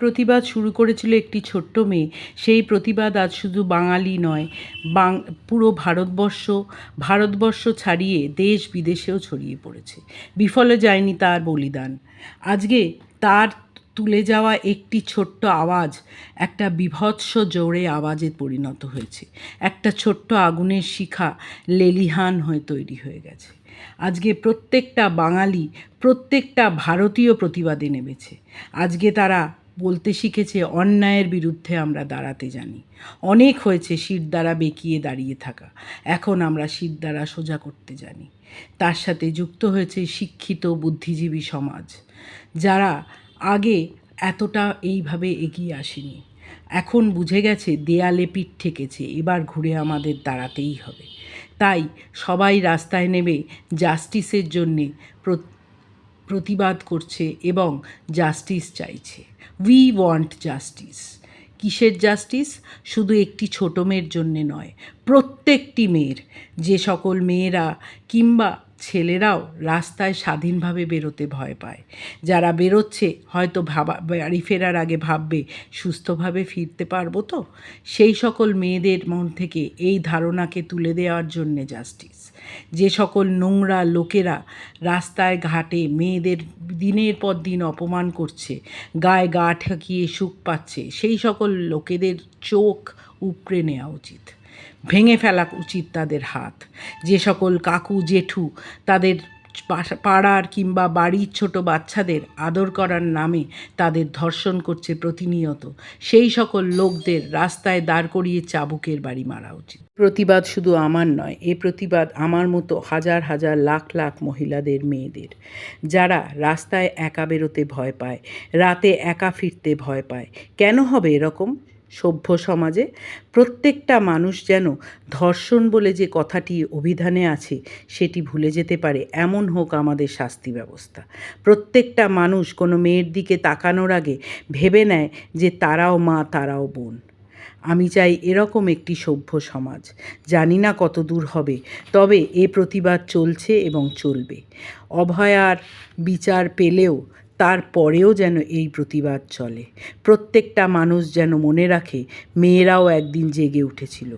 প্রতিবাদ শুরু করেছিল একটি ছোট্ট মেয়ে। সেই প্রতিবাদ আজ শুধু বাঙালি নয়, পুরো ভারতবর্ষ ছাড়িয়ে দেশ বিদেশেও ছড়িয়ে পড়েছে। বিফলে যায়নি তার বলিদান। আজকে তার তুলে যাওয়া একটি ছোট্ট আওয়াজ একটা বীভৎস জোরে আওয়াজে পরিণত হয়েছে। একটা ছোট্ট আগুনের শিখা লেলিহান হয়ে তৈরি হয়ে গেছে। আজকে প্রত্যেকটা বাঙালি, প্রত্যেকটা ভারতীয় প্রতিবাদে নেমেছে। আজকে তারা বলতে শিখেছে, অন্যায়ের বিরুদ্ধে আমরা দাঁড়াতে জানি। অনেক হয়েছে শিরদাঁড়া বেঁকিয়ে দাঁড়িয়ে থাকা, এখন আমরা শিরদাঁড়া সোজা করতে জানি। তার সাথে যুক্ত হয়েছে শিক্ষিত বুদ্ধিজীবী সমাজ, যারা আগে এতটা এইভাবে এগিয়ে আসেনি। এখন বুঝে গেছে দেয়ালে পিঠ ঠেকেছে, এবার ঘুরে আমাদের দাঁড়াতেই হবে। তাই সবাই রাস্তায় নেমে জাস্টিসের জন্যে প্রতিবাদ করছে এবং জাস্টিস চাইছে। We want justice. কিসের জাস্টিস? শুধু একটি ছোট মেয়ের জন্যে নয়, প্রত্যেকটি মেয়ের। যে সকল মেয়েরা কিংবা ছেলেরাও রাস্তায় স্বাধীনভাবে বেরোতে ভয় পায়, যারা বেরোচ্ছে হয়তো বাড়ি ফেরার আগে ভাববে সুস্থভাবে ফিরতে পারবো তো, সেই সকল মেয়েদের মন থেকে এই ধারণাকে তুলে দেওয়ার জন্যে জাস্টিস। যে সকল নোংরা লোকেরা রাস্তায় ঘাটে মেয়েদের দিনের পর দিন অপমান করছে, গায়ে গা ঠেকিয়ে সুখ পাচ্ছে, সেই সকল লোকেদের চোখ উপড়ে নেওয়া উচিত, ভেঙে ফেলা উচিত তাদের হাত। যে সকল কাকু জেঠু তাদের পাড়ার কিংবা বাড়ির ছোট বাচ্চাদের আদর করার নামে তাদের ধর্ষণ করছে প্রতিনিয়ত, সেই সকল লোকদের রাস্তায় দাঁড় করিয়ে চাবুকের বাড়ি মারা উচিত। প্রতিবাদ শুধু আমার নয়, এ প্রতিবাদ আমার মতো হাজার হাজার লাখ লাখ মহিলাদের, মেয়েদের, যারা রাস্তায় একা বেরোতে ভয় পায়, রাতে একা ফিরতে ভয় পায়। কেন হবে এরকম? সভ্য সমাজে প্রত্যেকটা মানুষ যেন ধর্ষণ বলে যে কথাটি অভিধানে আছে সেটি ভুলে যেতে পারে, এমন হোক আমাদের শাস্তি ব্যবস্থা। প্রত্যেকটা মানুষ কোনো মেয়ের দিকে তাকানোর আগে ভেবে নেয় যে তারাও মা, তারাও বোন। আমি চাই এরকম একটি সভ্য সমাজ। জানি না কত দূর হবে, তবে এ প্রতিবাদ চলছে এবং চলবে। অভয়ার বিচার পেলেও তারপরেও যেন এই প্রতিবাদ চলে। প্রত্যেকটা মানুষ যেন মনে রাখে, মেয়েরাও একদিন জেগে উঠেছিল,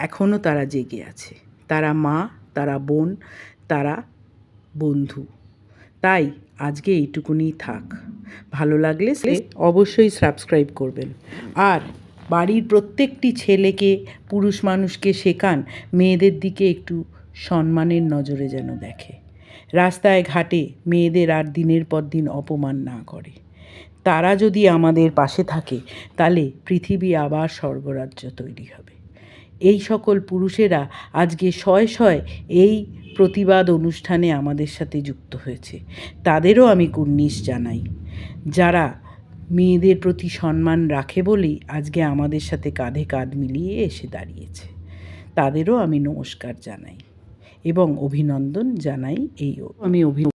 এখনও তারা জেগে আছে। তারা মা, তারা বোন, তারা বন্ধু। তাই আজকে এইটুকুনি থাক। ভালো লাগলে অবশ্যই সাবস্ক্রাইব করবেন। আর বাড়ির প্রত্যেকটি ছেলেকে, পুরুষ মানুষকে শেখান মেয়েদের দিকে একটু সম্মানের নজরে যেন দেখে, রাস্তায় ঘাটে মেয়েদের আর দিনের পর দিন অপমান না করে। তারা যদি আমাদের পাশে থাকে তাহলে পৃথিবী আবার স্বর্গরাজ্য তৈরি হবে। এই সকল পুরুষেরা আজকে শয়ে শয়ে এই প্রতিবাদ অনুষ্ঠানে আমাদের সাথে যুক্ত হয়েছে, তাদেরও আমি কুর্নিশ জানাই। যারা মেয়েদের প্রতি সম্মান রাখে বলেই আজকে আমাদের সাথে কাঁধে কাঁধ মিলিয়ে এসে দাঁড়িয়েছে, তাদেরও আমি নমস্কার জানাই এবং অভিনন্দন জানাই। আমি